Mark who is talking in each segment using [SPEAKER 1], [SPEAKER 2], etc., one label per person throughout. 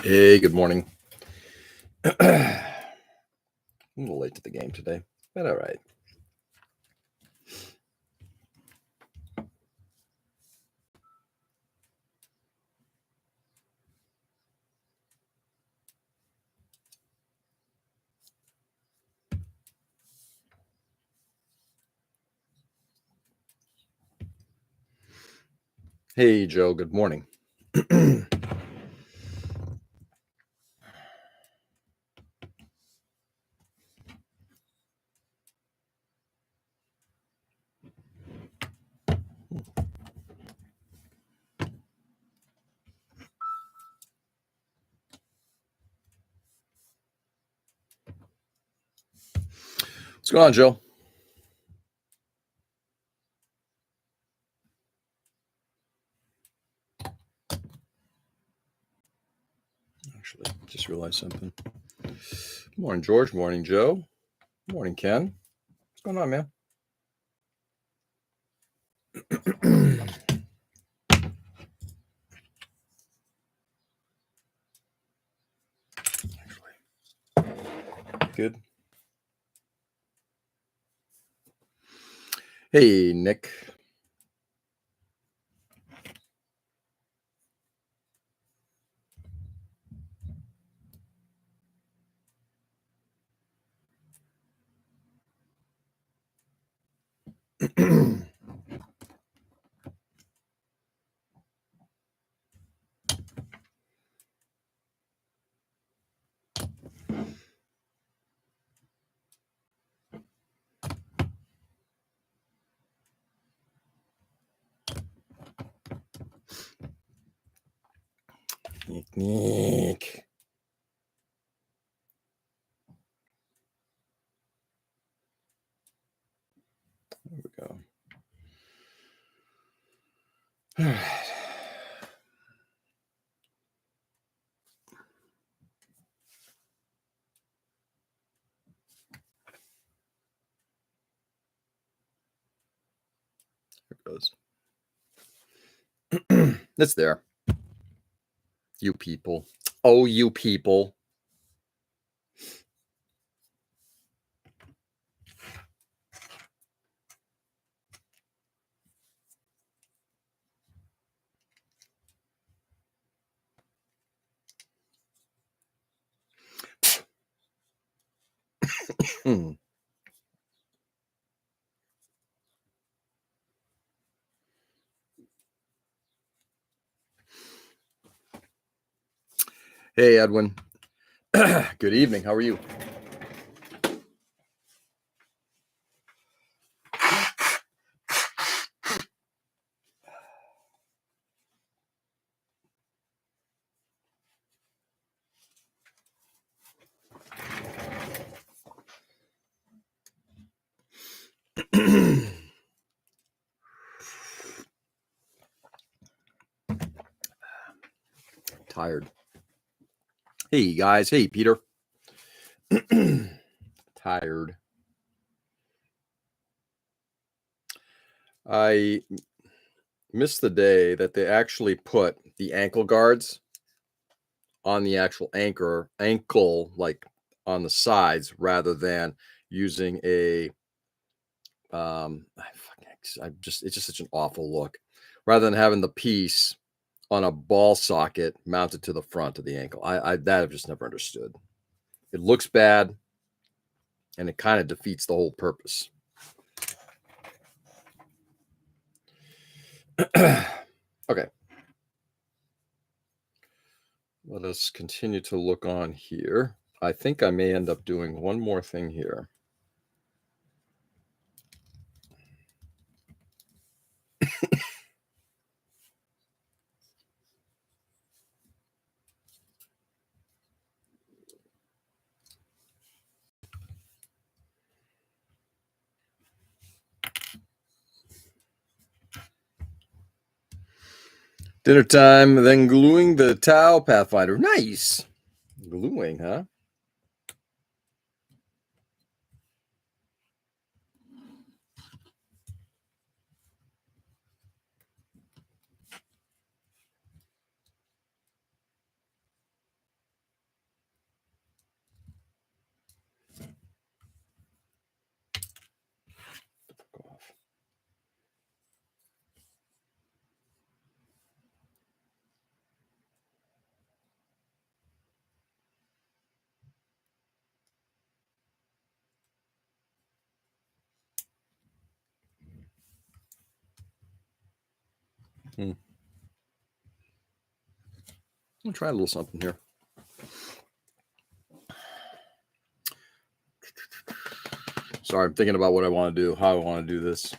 [SPEAKER 1] Hey, good morning. I'm a little late to the game today, but all right. Hey, Joe, good morning. What's going on, Joe? Actually, just realized something. Good morning, George. Morning, Joe. Morning, Ken. What's going on, man? Good. Hey, Nick. Nick. There we go. All right. There it goes. It's there. You people. Oh, you people. Hey, Edwin. Good evening. How are you? Tired. Hey, guys. Hey, Peter. Tired. I missed the day that they actually put the ankle guards on the actual ankle, like on the sides, rather than using a it's just such an awful look. Rather than having the piece on a ball socket mounted to the front of the ankle. I've just never understood. It looks bad, and it kind of defeats the whole purpose. Okay. Let us continue to look on here. I think I may end up doing one more thing here. Dinner time, then gluing the Tau Pathfinder. Nice. Gluing, huh? I'll try a little something here. Sorry, I'm thinking about what I want to do, how I want to do this.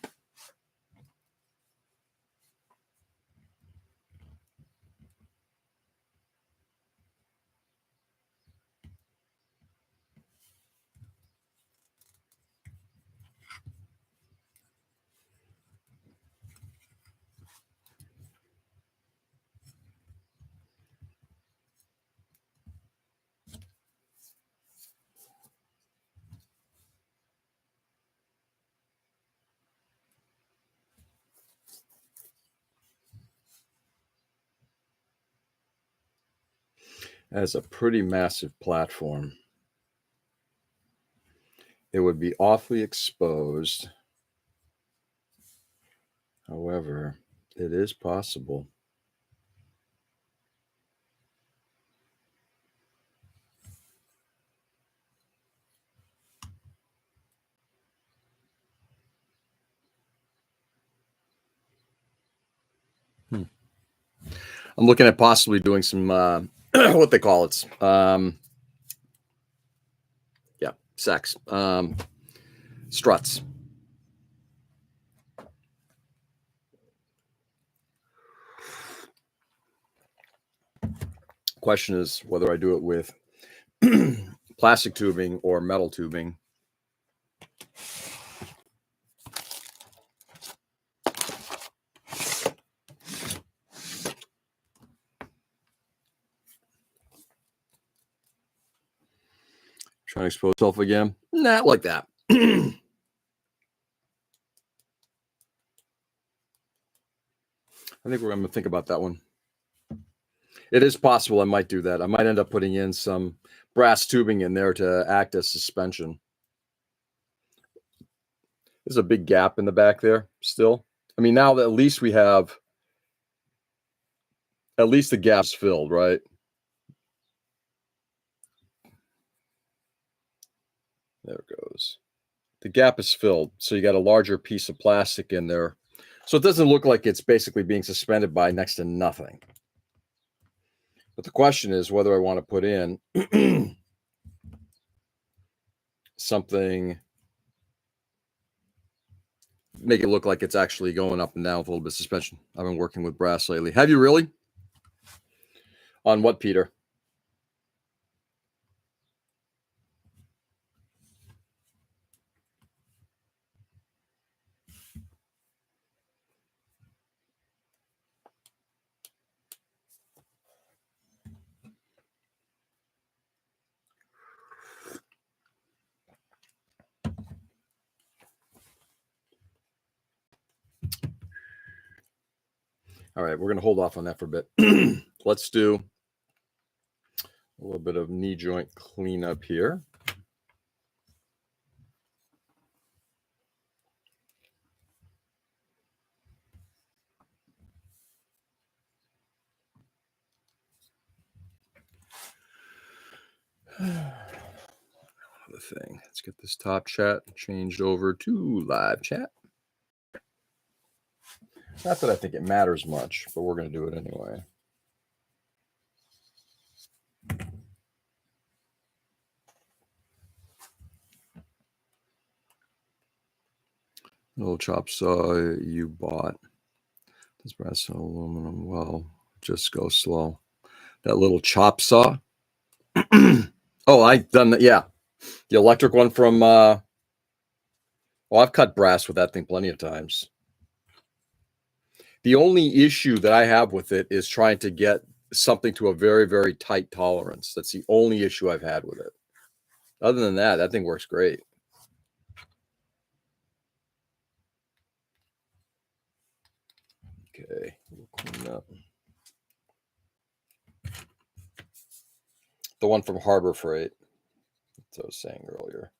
[SPEAKER 1] As a pretty massive platform, it would be awfully exposed. However, it is possible. I'm looking at possibly doing some what they call it. Sex. Struts. Question is whether I do it with plastic tubing or metal tubing. Trying to expose myself again? Not like that. I think we're going to think about that one. It is possible I might do that. I might end up putting in some brass tubing in there to act as suspension. There's a big gap in the back there still. I mean, now that at least we have, at least the gap's filled, right? There it goes. The gap is filled. So you got a larger piece of plastic in there. So it doesn't look like it's basically being suspended by next to nothing. But the question is whether I want to put in something, make it look like it's actually going up and down with a little bit of suspension. I've been working with brass lately. Have you really? On what, Peter? All right, we're going to hold off on that for a bit. Let's do a little bit of knee joint cleanup here. The thing. Let's get this top chat changed over to live chat. Not that I think it matters much, but we're going to do it anyway. Little chop saw you bought. This brass and aluminum. Well, just go slow. That little chop saw. Oh, I've done that. Yeah. The electric one from, well, I've cut brass with that thing plenty of times. The only issue that I have with it is trying to get something to a very, very tight tolerance. That's the only issue I've had with it. Other than that, that thing works great. Okay, we'll clean up. The one from Harbor Freight. That's what I was saying earlier.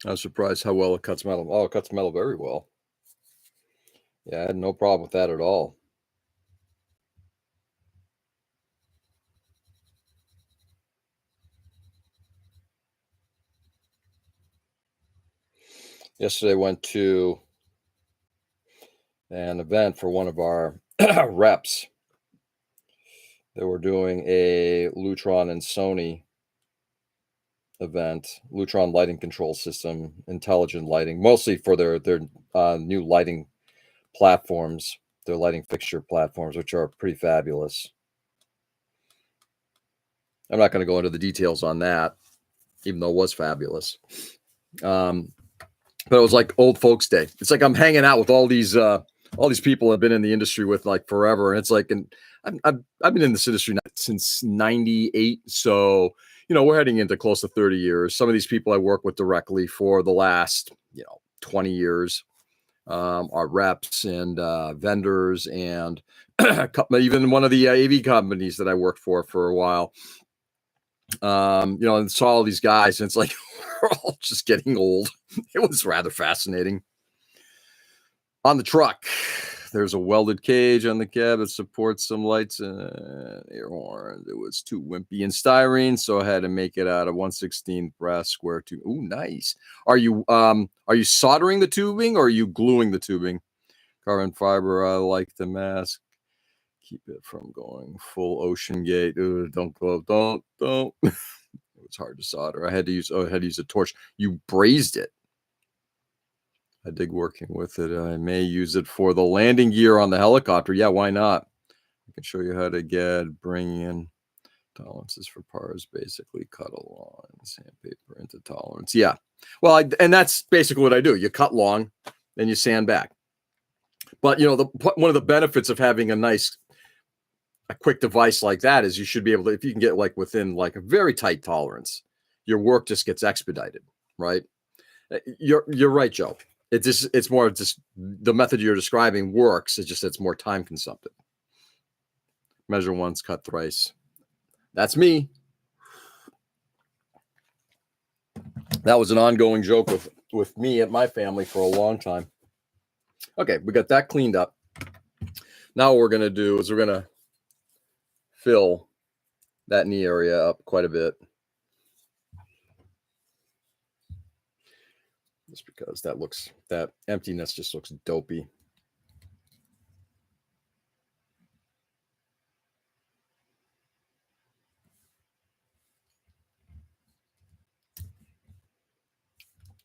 [SPEAKER 1] I was surprised how well it cuts metal. Oh, it cuts metal very well. Yeah, I had no problem with that at all. Yesterday went to an event for one of our reps. They were doing a Lutron and Sony event, Lutron lighting control system, intelligent lighting, mostly for their new lighting platforms, their lighting fixture platforms, which are pretty fabulous. I'm not going to go into the details on that, even though it was fabulous. But it was like old folks' day. It's like I'm hanging out with all these people I've been in the industry with like forever, and it's like, and I've been in this industry since '98, so we're heading into close to 30 years. Some of these people I work with directly for the last 20 years are reps and vendors, and even one of the AV companies that I worked for a while. And saw all these guys, and it's like we're all just getting old. It was rather fascinating. On the truck, there's a welded cage on the cab that supports some lights and air horns. It was too wimpy and styrene, so I had to make it out of 1/16 brass square tube. Ooh, nice. Are you soldering the tubing or are you gluing the tubing? Carbon fiber, I like the mask. Keep it from going full ocean gate. Ooh, don't go, don't. It was hard to solder. I had to use a torch. You brazed it. I dig working with it. I may use it for the landing gear on the helicopter. Yeah, why not? I can show you how to bring in tolerances for parts. Basically, cut along sandpaper into tolerance. Yeah, well, and that's basically what I do. You cut long, then you sand back. But one of the benefits of having a quick device like that is you should be able to, if you can get like within like a very tight tolerance, your work just gets expedited, right? You're right, Joe. It's more just the method you're describing works. It's more time consumptive. Measure once, cut thrice. That's me. That was an ongoing joke with me and my family for a long time. Okay, we got that cleaned up. Now what we're going to do is we're going to fill that knee area up quite a bit. Just because that emptiness just looks dopey.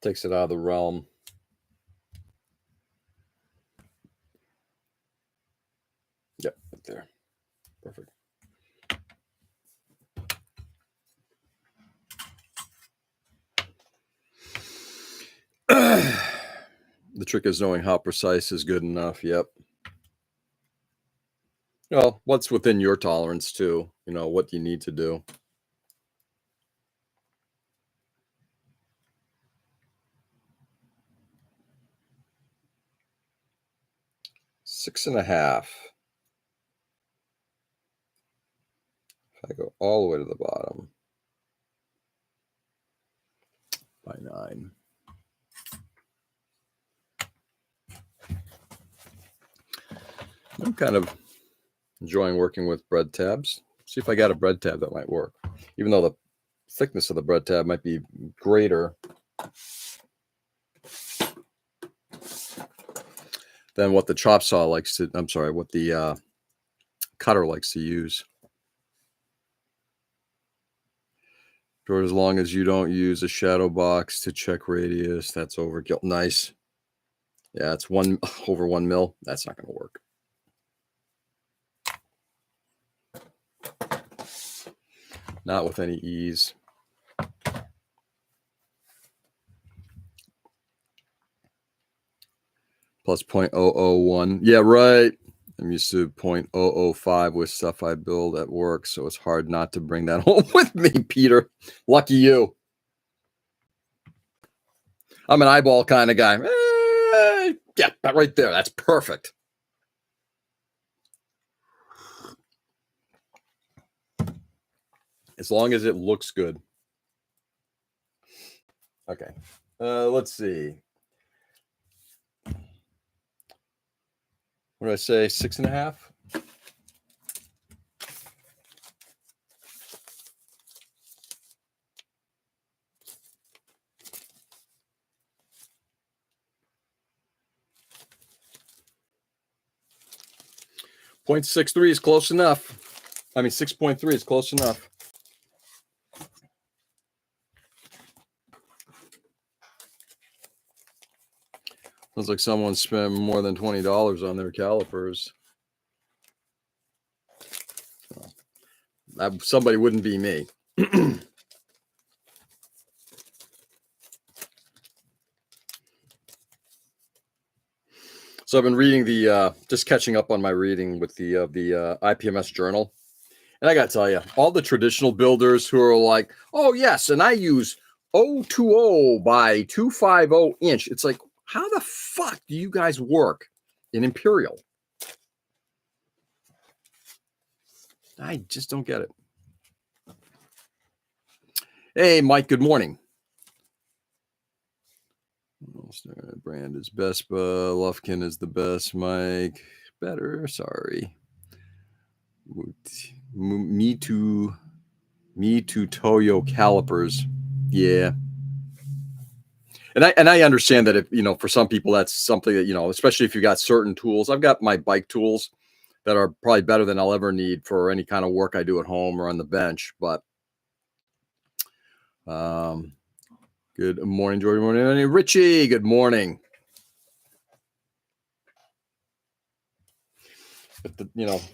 [SPEAKER 1] Takes it out of the realm. Yep, right there. Perfect. The trick is knowing how precise is good enough. Yep. Well, what's within your tolerance too? What you need to do. Six and a half. If I go all the way to the bottom, by 9. I'm kind of enjoying working with bread tabs. See if I got a bread tab that might work, even though the thickness of the bread tab might be greater than what the chop saw likes to. I'm sorry, what the cutter likes to use. For as long as you don't use a shadow box to check radius, that's overkill. Nice. Yeah, it's over 1 mil. That's not going to work. Not with any ease. Plus 0.001. Yeah, right. I'm used to 0.005 with stuff I build at work, so it's hard not to bring that home with me, Peter. Lucky you. I'm an eyeball kind of guy. Yeah, right there. That's perfect. As long as it looks good. Okay. Let's see. What did I say? 6.5? .63 is close enough. I mean, 6.3 is close enough. Sounds like someone spent more than $20 on their calipers. Somebody wouldn't be me. So I've been reading just catching up on my reading with the IPMS journal. And I got to tell you, all the traditional builders who are like, oh, yes, and I use 020 by 250 inch. It's like, how the fuck do you guys work in Imperial? I just don't get it. Hey, Mike, good morning. Brand is best, but Lufkin is the best. Mike, better. Sorry. Me too. Toyo calipers. Yeah. And I understand that if, for some people, that's something that, especially if you got certain tools. I've got my bike tools that are probably better than I'll ever need for any kind of work I do at home or on the bench. But good morning, George. Good morning, Richie. Good morning. But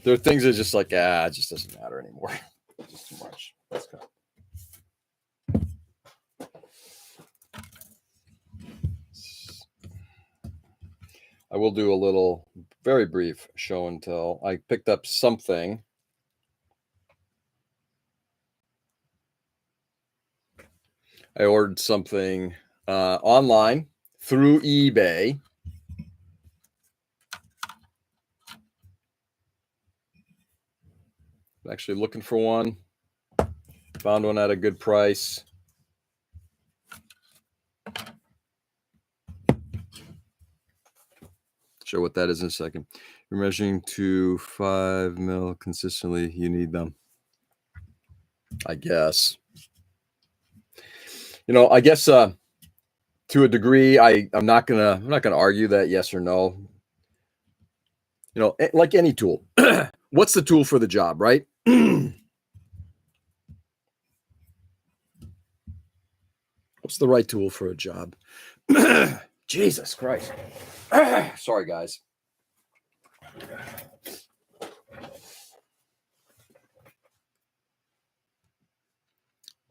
[SPEAKER 1] there are things that are just like, it just doesn't matter anymore. It's just too much. Let's go. I will do a little, very brief show and tell. I picked up something. I ordered something online through eBay. I'm actually looking for one. Found one at a good price. Show what that is in a second. You're measuring to 5 mil consistently. You need them, I guess. I guess to a degree, I'm not gonna argue that yes or no. Like any tool, what's the tool for the job, right? What's the right tool for a job? Jesus Christ. Sorry, guys.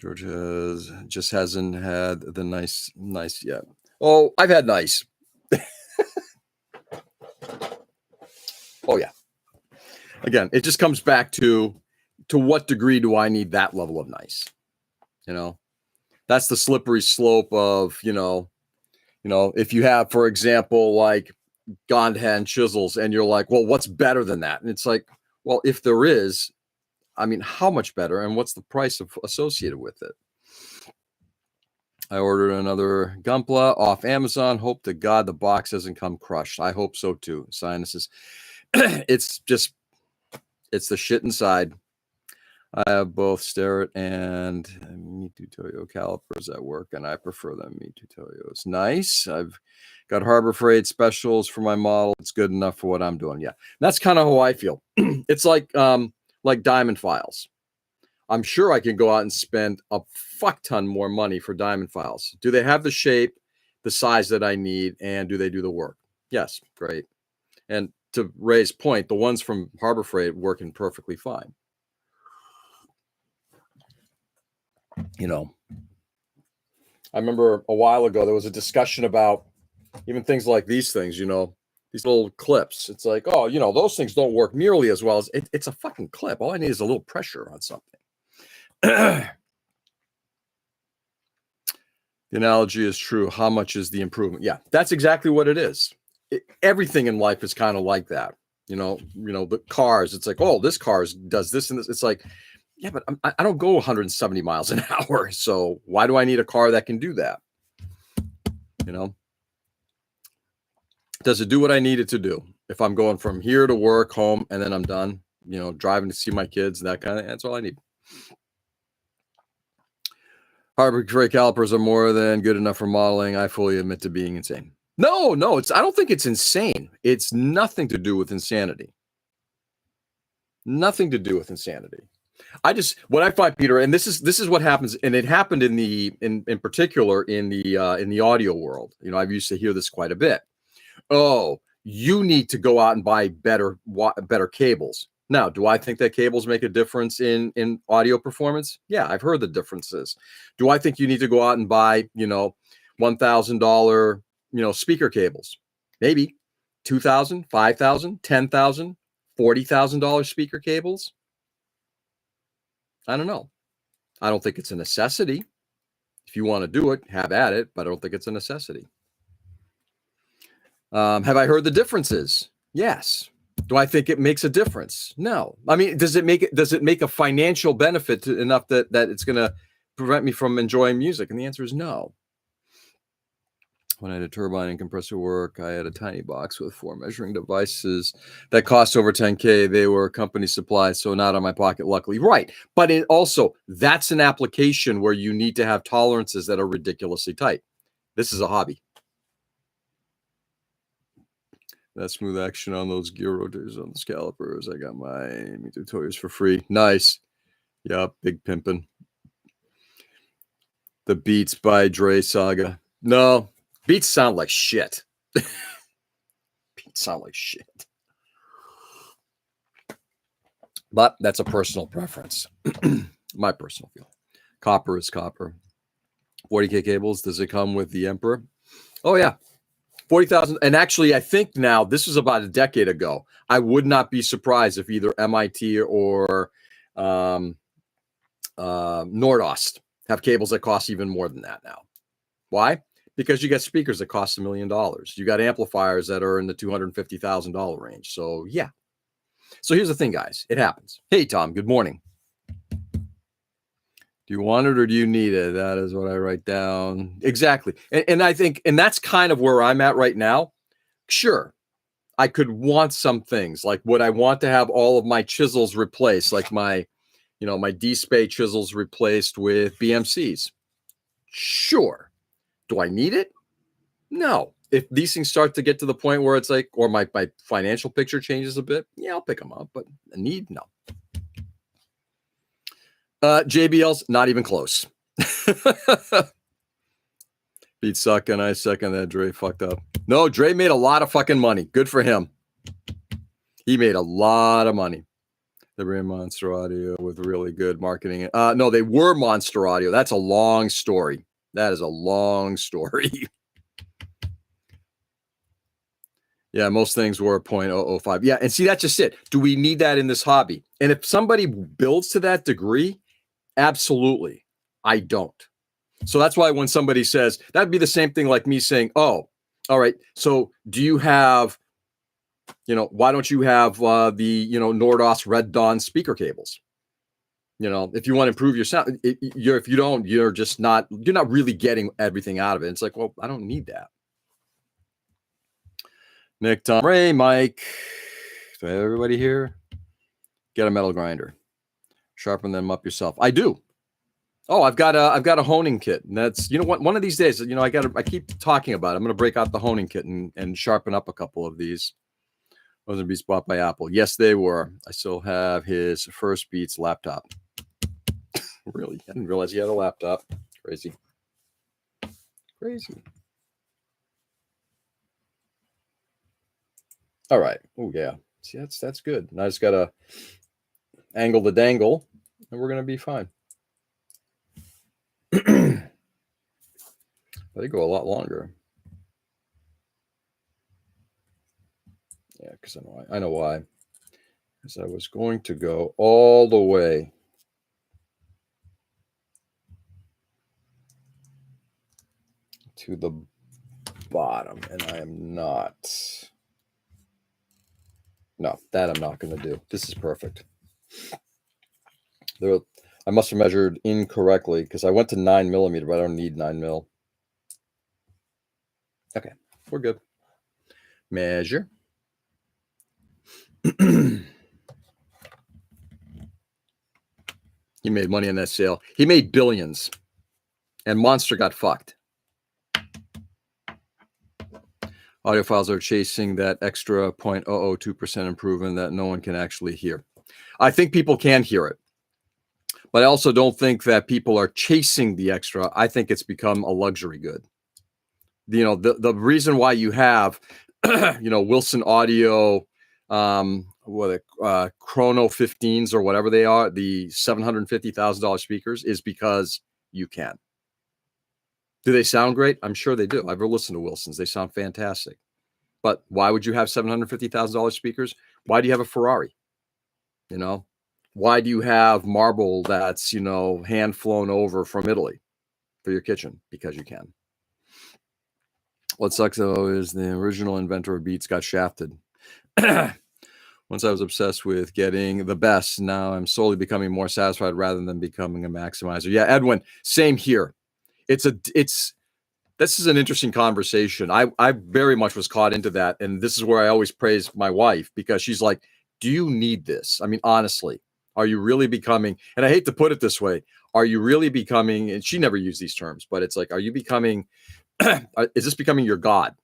[SPEAKER 1] George just hasn't had the nice yet. Oh, I've had nice. Oh, yeah. Again, it just comes back to what degree do I need that level of nice? That's the slippery slope of, if you have, for example, like Gundam chisels and you're like, well, what's better than that? And it's like, well, if there is, I mean, how much better and what's the price associated with it? I ordered another Gunpla off Amazon. Hope to God the box doesn't come crushed. I hope so too. Sinuses. It's the shit inside. I have both Starrett and Mitu Toyo calipers at work, and I prefer them. Mitu Toyo is nice. I've got Harbor Freight specials for my model. It's good enough for what I'm doing. Yeah, that's kind of how I feel. It's like diamond files. I'm sure I can go out and spend a fuck ton more money for diamond files. Do they have the shape, the size that I need, and do they do the work? Yes, great. And to Ray's point, the ones from Harbor Freight working perfectly fine. I remember a while ago there was a discussion about even things like these things, these little clips. It's like, oh, those things don't work nearly as well as it's a fucking clip. All I need is a little pressure on something. The analogy is true. How much is the improvement? Yeah, that's exactly what it is. Everything in life is kind of like that. The cars. It's like, oh, this car does this and this. It's like, yeah, but I don't go 170 miles an hour. So why do I need a car that can do that? You know, does it do what I need it to do? If I'm going from here to work, home, and then I'm done, you know, driving to see my kids, that kind of, that's all I need. Arbitrary calipers are more than good enough for modeling. I fully admit to being insane. No, I don't think it's insane. It's nothing to do with insanity. Nothing to do with insanity. What I find, Peter, and this is what happens, and it happened in particular in the audio world. You know, I've used to hear this quite a bit. Oh, you need to go out and buy better cables. Now, do I think that cables make a difference in audio performance? Yeah, I've heard the differences. Do I think you need to go out and buy, you know, $1,000, you know, speaker cables? Maybe $2,000, $5,000, $10,000, $40,000 speaker cables? I don't know. I don't think it's a necessity. If you want to do it, have at it, but I don't think it's a necessity. Have I heard the differences? Yes. Do I think it makes a difference? No. I mean, does it make a financial benefit enough that it's going to prevent me from enjoying music? And the answer is no. When I did turbine and compressor work, I had a tiny box with 4 measuring devices that cost over $10K. They were company supplies, so not on my pocket, luckily. Right. But it also, that's an application where you need to have tolerances that are ridiculously tight. This is a hobby. That smooth action on those gear rotors on the scalipers. I got my tutorials for free. Nice. Yep, big pimpin'. The Beats by Dre saga. No, Beats sound like shit. Beats sound like shit. But that's a personal preference. My personal feeling. Copper is copper. 40K cables. Does it come with the Emperor? Oh, yeah. 40,000. And actually, I think now, this was about a decade ago. I would not be surprised if either MIT or Nordost have cables that cost even more than that now. Why? Because you got speakers that cost $1 million. You got amplifiers that are in the $250,000 range. So, yeah. So here's the thing, guys. It happens. Hey, Tom, good morning. Do you want it or do you need it? That is what I write down. Exactly. And I think, and that's kind of where I'm at right now. Sure, I could want some things. Like, would I want to have all of my chisels replaced? Like my D-Spay chisels replaced with BMCs? Sure. Do I need it? No. If these things start to get to the point where it's like, or my financial picture changes a bit, yeah, I'll pick them up. But a need? No. JBL's not even close. Beat suck, and I second that. Dre fucked up. No, Dre made a lot of fucking money. Good for him. He made a lot of money. They were in Monster Audio with really good marketing. No, they were Monster Audio. That's a long story. That is a long story. Yeah, most things were 0.005. Yeah, and see, that's just it. Do we need that in this hobby? And if somebody builds to that degree, absolutely. I don't. So that's why when somebody says, that'd be the same thing like me saying, oh, all right, so do you have, why don't you have the, Nordost Red Dawn speaker cables? If you want to improve your sound, if you don't, you're not really getting everything out of it. It's like, well, I don't need that. Nick, Tom, Ray, Mike, do I have everybody here? Get a metal grinder. Sharpen them up yourself. I do. Oh, I've got a honing kit. And that's, one of these days, I keep talking about it. I'm going to break out the honing kit and sharpen up a couple of these. Those are Beats bought by Apple. Yes, they were. I still have his first Beats laptop. Really? I didn't realize he had a laptop. Crazy. All right. Oh, yeah. See, that's good. And I just got to angle the dangle, and we're going to be fine. They go a lot longer. Yeah, because I know why. Because I was going to go all the way to the bottom, and I am not. No, that I'm not going to do. This is perfect. I must have measured incorrectly because I went to 9 millimeter, but I don't need 9 mil. Okay, we're good. Measure. He made money on that sale. He made billions. And Monster got fucked. Audiophiles are chasing that extra 0.002% improvement that no one can actually hear. I think people can hear it. But I also don't think that people are chasing the extra. I think it's become a luxury good. You know, the reason why you have, Wilson Audio, Chrono 15s or whatever they are, the $750,000 speakers, is because you can. Do they sound great? I'm sure they do. I've ever listened to Wilsons. They sound fantastic. But why would you have $750,000 speakers? Why do you have a Ferrari? Why do you have marble that's, hand flown over from Italy for your kitchen? Because you can. What sucks, though, is the original inventor of Beats got shafted. Once I was obsessed with getting the best. Now I'm slowly becoming more satisfied rather than becoming a maximizer. Yeah, Edwin, same here. This is an interesting conversation. I very much was caught into that. And this is where I always praise my wife, because she's like, do you need this? I mean, honestly, are you really becoming, and I hate to put it this way, are you really becoming, and she never used these terms, but it's like, are you becoming, is this becoming your God?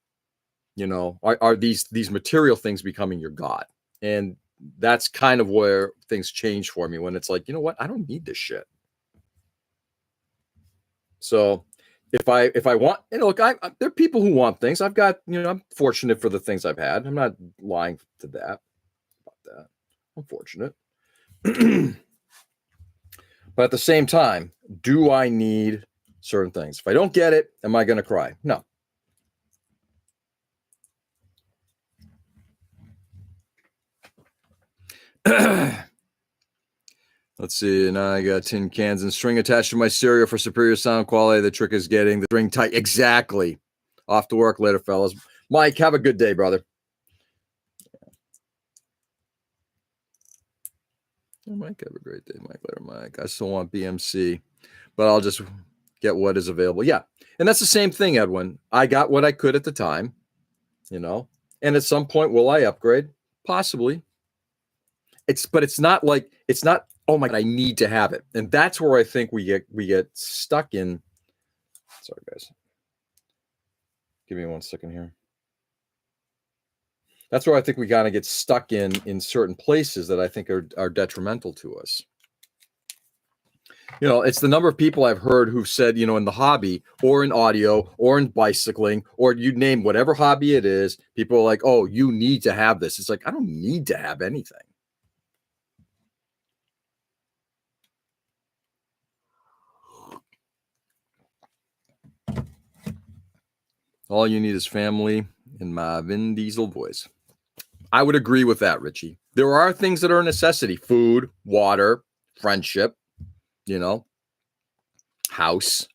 [SPEAKER 1] Are these material things becoming your God? And that's kind of where things change for me, when it's like, you know what? I don't need this shit. So if I want, look, there are people who want things. I've got, I'm fortunate for the things I've had. I'm not lying to that. About that. I'm fortunate. But at the same time, do I need certain things? If I don't get it, am I going to cry? No. Let's see. Now I got tin cans and string attached to my stereo for superior sound quality. The trick is getting the string tight. Exactly. Off to work later, fellas. Mike, have a good day, brother. Mike, have a great day, Mike. Later, Mike. I still want BMC, but I'll just get what is available. Yeah. And that's the same thing, Edwin. I got what I could at the time, and at some point, will I upgrade? Possibly. But it's not like, oh my God, I need to have it. And that's where I think we get stuck in. Sorry, guys. Give me 1 second here. That's where I think we kind of get stuck in certain places that I think are detrimental to us. It's the number of people I've heard who've said, in the hobby or in audio or in bicycling, or you name whatever hobby it is, people are like, oh, you need to have this. It's like, I don't need to have anything. All you need is family, in my Vin Diesel voice. I would agree with that, Richie. There are things that are a necessity: food, water, friendship, house,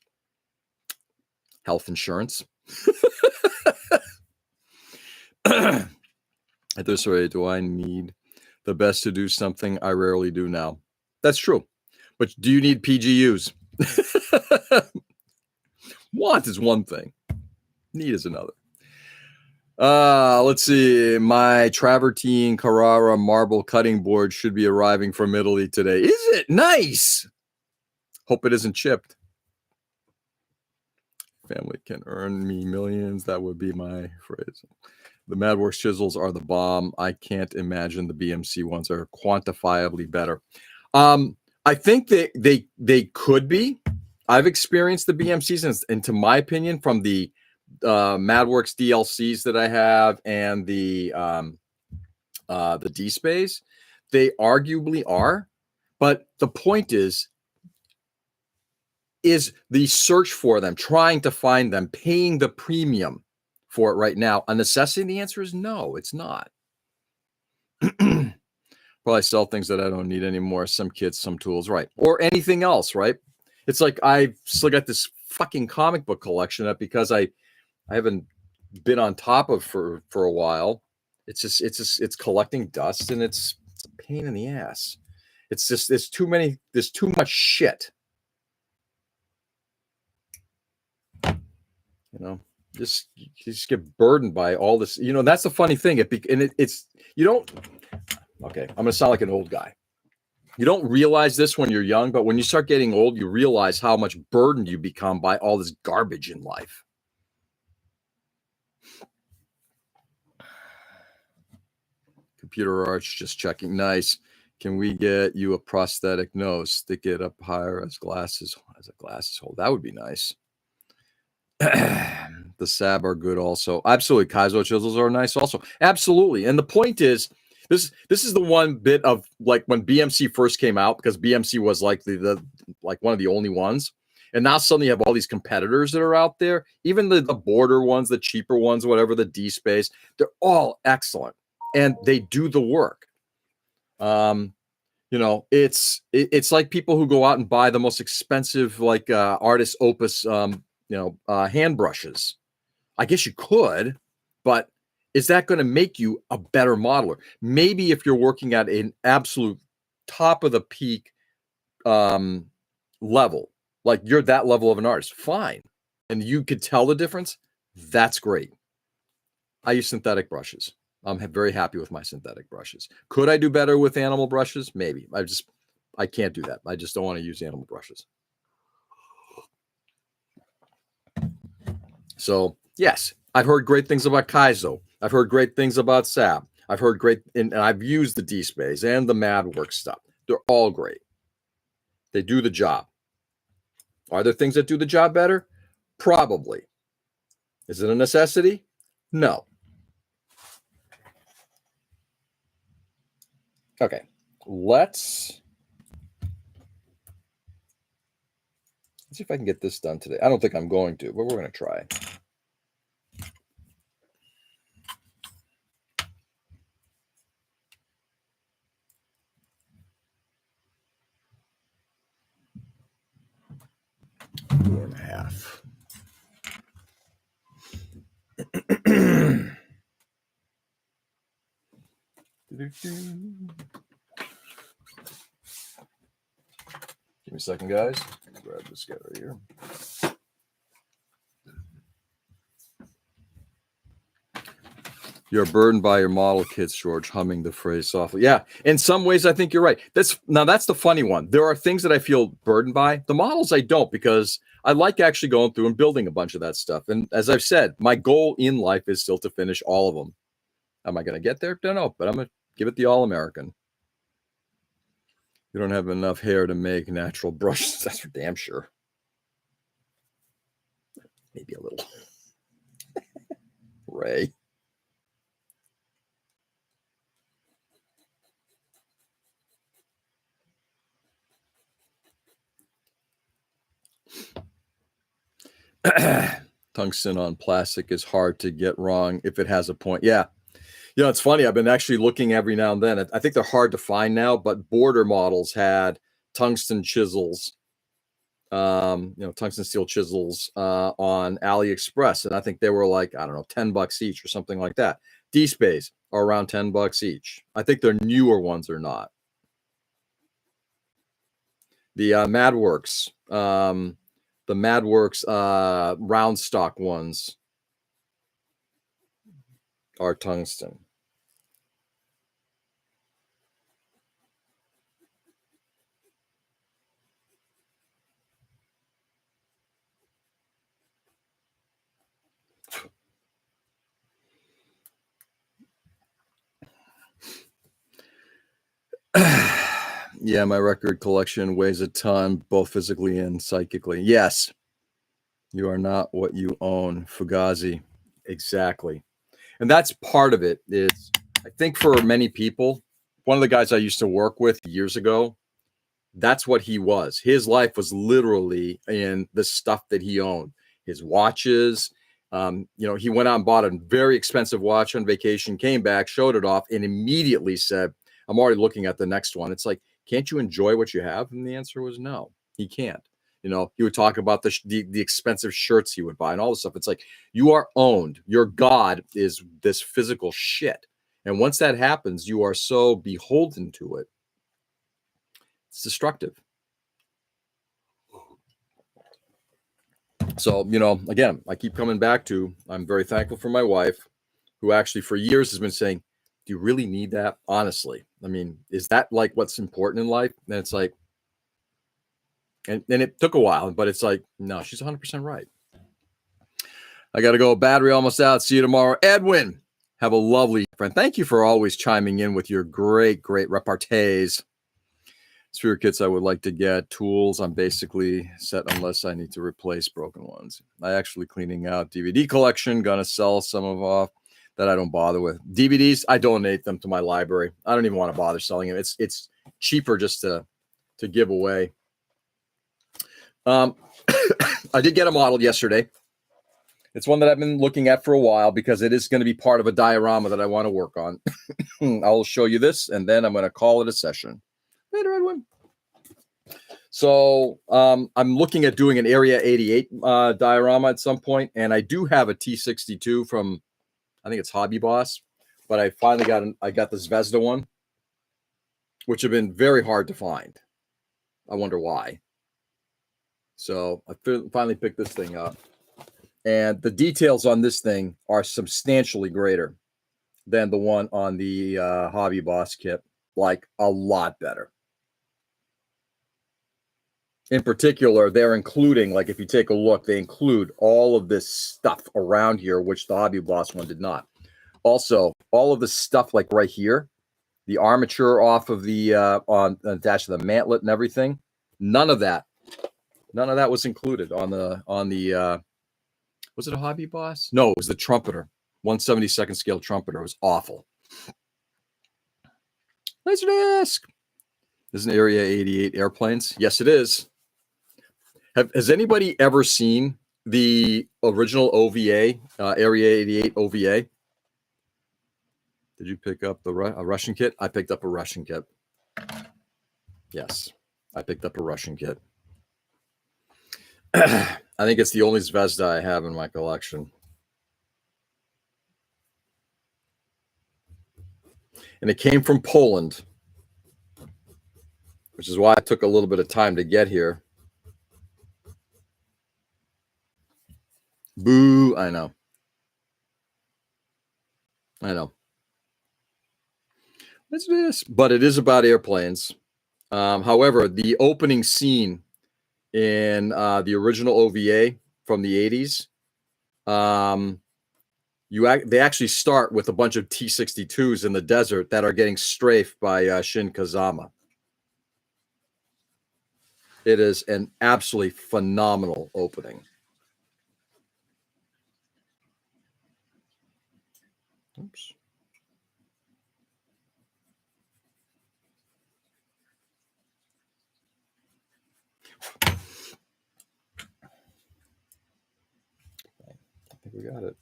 [SPEAKER 1] health insurance. At this rate, do I need the best to do something I rarely do now? That's true. But do you need PGUs? Want is one thing. Need is another. Let's see. My travertine Carrara marble cutting board should be arriving from Italy today. Is it? Nice. Hope it isn't chipped. Family can earn me millions. That would be my phrase. The MadWorks chisels are the bomb. I can't imagine the BMC ones are quantifiably better. I think they could be. I've experienced the BMCs, and to my opinion, from the MadWorks DLCs that I have and the D-Space, they arguably are. But the point is the search for them, trying to find them, paying the premium for it right now a necessity? The answer is no, it's not. Probably sell things that I don't need anymore. Some kits, some tools, right? Or anything else, right? It's like I've still got this fucking comic book collection that, because I haven't been on top of for a while. It's collecting dust, and it's a pain in the ass. It's just there's too much shit. You just get burdened by all this. You know, that's the funny thing. It's you don't. Okay, I'm gonna sound like an old guy. You don't realize this when you're young, but when you start getting old, you realize how much burdened you become by all this garbage in life. Computer arts, just checking. Nice. Can we get you a prosthetic nose? Stick it up higher as a glasses hold. That would be nice. The Sab are good also. Absolutely. Kaizo chisels are nice also. Absolutely. And the point is, this is the one bit of like when BMC first came out, because BMC was like the like one of the only ones. And now suddenly you have all these competitors that are out there, even the border ones, the cheaper ones, whatever, the D Space, they're all excellent. And they do the work. You know, it's like people who go out and buy the most expensive, like artist opus, hand brushes. I guess you could, but is that going to make you a better modeler? Maybe if you're working at an absolute top of the peak level, like you're that level of an artist, fine. And you could tell the difference. That's great. I use synthetic brushes. I'm very happy with my synthetic brushes. Could I do better with animal brushes? Maybe. I can't do that. I just don't want to use animal brushes. So yes, I've heard great things about Kaizo. I've heard great things about Sab. I've heard great, and I've used the D-Space and the MadWorks stuff. They're all great. They do the job. Are there things that do the job better? Probably. Is it a necessity? No. Okay, let's see if I can get this done today. I don't think I'm going to, but we're going to try. Four and a half. Give me a second, guys. Grab this guy right here. You're burdened by your model kits, George, humming the phrase softly. Yeah, in some ways, I think you're right. That's the funny one. There are things that I feel burdened by. The models I don't, because I like actually going through and building a bunch of that stuff. And as I've said, my goal in life is still to finish all of them. Am I going to get there? Don't know, but I'm going to give it the All-American. You don't have enough hair to make natural brushes. That's for damn sure. Maybe a little. Ray. Tungsten on plastic is hard to get wrong if it has a point. Yeah. You know, it's funny. I've been actually looking every now and then. I think they're hard to find now, but border models had tungsten chisels, tungsten steel chisels on AliExpress. And I think they were like, I don't know, $10 each or something like that. D-Space are around $10 each. I think their newer ones are not. The MadWorks, round stock ones are tungsten. Yeah, my record collection weighs a ton, both physically and psychically. Yes, you are not what you own, Fugazi. Exactly. And that's part of it. Is I think for many people, one of the guys I used to work with years ago, that's what he was. His life was literally in the stuff that he owned, his watches. He went out and bought a very expensive watch on vacation, came back, showed it off, and immediately said, I'm already looking at the next one. It's like, can't you enjoy what you have? And the answer was no, he can't. He would talk about the expensive shirts he would buy and all this stuff. It's like, you are owned. Your God is this physical shit. And once that happens, you are so beholden to it. It's destructive. So, again, I keep coming back to, I'm very thankful for my wife, who actually for years has been saying, do you really need that? Honestly, I mean, is that like what's important in life? And it's like, and it took a while, but it's like, no, she's 100% right. I got to go. Battery almost out. See you tomorrow. Edwin, have a lovely friend. Thank you for always chiming in with your great repartees. Sphere kits I would like to get. Tools I'm basically set unless I need to replace broken ones. I actually cleaning out DVD collection. Gonna sell some of off that I don't bother with. DVDs, I donate them to my library. I don't even want to bother selling them. It's cheaper just to give away. I did get a model yesterday. It's one that I've been looking at for a while because it is going to be part of a diorama that I want to work on. I'll show you this, and then I'm going to call it a session. Later, Edwin. So I'm looking at doing an Area 88 diorama at some point, and I do have a T62 from, I think it's Hobby Boss, but I finally got the Zvezda one, which have been very hard to find. I wonder why. So I finally picked this thing up. And the details on this thing are substantially greater than the one on the Hobby Boss kit, like a lot better. In particular, they're including, like if you take a look, they include all of this stuff around here, which the Hobby Boss one did not. Also, all of the stuff like right here, the armature off of the attached to the mantlet and everything, none of that was included on the was it a Hobby Boss? No, it was the trumpeter, 1/72 scale trumpeter. It was awful. Laserdisc. Isn't Area 88 airplanes? Yes, it is. Has anybody ever seen the original OVA, Area 88 OVA? Did you pick up a Russian kit? I picked up a Russian kit. Yes, I picked up a Russian kit. I think it's the only Zvezda I have in my collection. And it came from Poland, which is why it took a little bit of time to get here. Boo, I know. What's this? But it is about airplanes. However, the opening scene in the original OVA from the 80s, they actually start with a bunch of T-62s in the desert that are getting strafed by Shin Kazama. It is an absolutely phenomenal opening. Oops. I think we got it.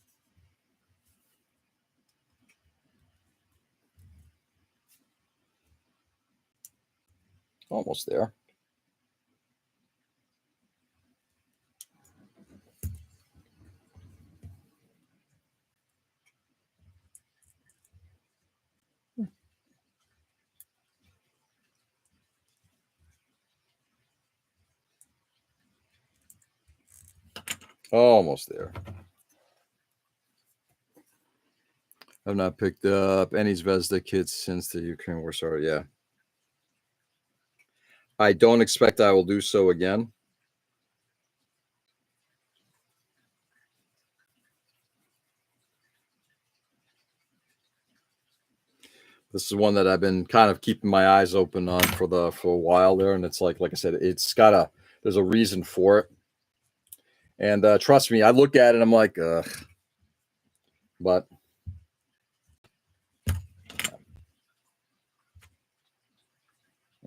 [SPEAKER 1] Almost there. Almost there. I've not picked up any Zvezda kits since the Ukraine war started. Yeah. I don't expect I will do so again. This is one that I've been kind of keeping my eyes open on for a while there, and it's like I said, there's a reason for it. And trust me, I look at it and I'm like, ugh. But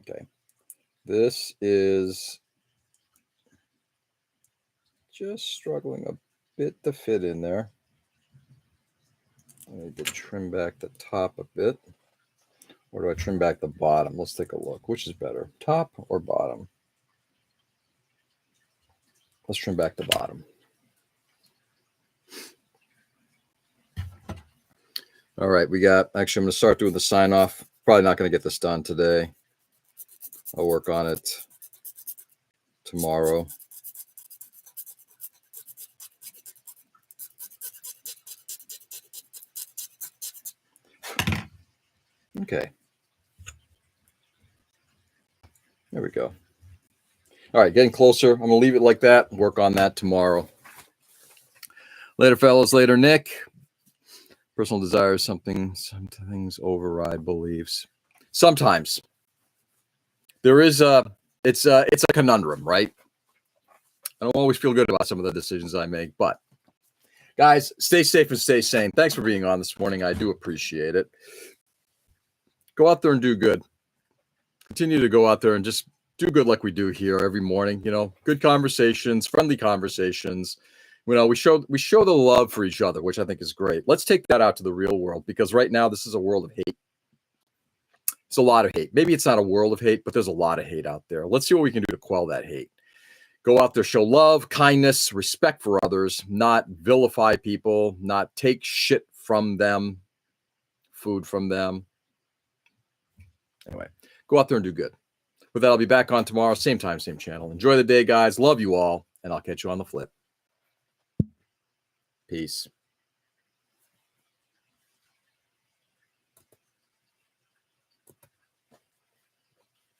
[SPEAKER 1] okay, this is just struggling a bit to fit in there. I need to trim back the top a bit. Or do I trim back the bottom? Let's take a look. Which is better, top or bottom? Let's trim back the bottom. All right, actually, I'm going to start doing the sign off. Probably not going to get this done today. I'll work on it tomorrow. Okay. There we go. All right, getting closer. I'm going to leave it like that. Work on that tomorrow. Later, fellas. Later, Nick. Personal desires, some things override beliefs. Sometimes. There is it's a conundrum, right? I don't always feel good about some of the decisions I make, but guys, stay safe and stay sane. Thanks for being on this morning. I do appreciate it. Go out there and do good. Continue to go out there and just do good like we do here every morning. You know, good conversations, friendly conversations. You know, we show the love for each other, which I think is great. Let's take that out to the real world, because right now this is a world of hate. It's a lot of hate. Maybe it's not a world of hate, but there's a lot of hate out there. Let's see what we can do to quell that hate. Go out there, show love, kindness, respect for others, not vilify people, not take shit from them, food from them. Anyway, go out there and do good. With that, I'll be back on tomorrow, same time, same channel. Enjoy the day, guys. Love you all, and I'll catch you on the flip. Peace.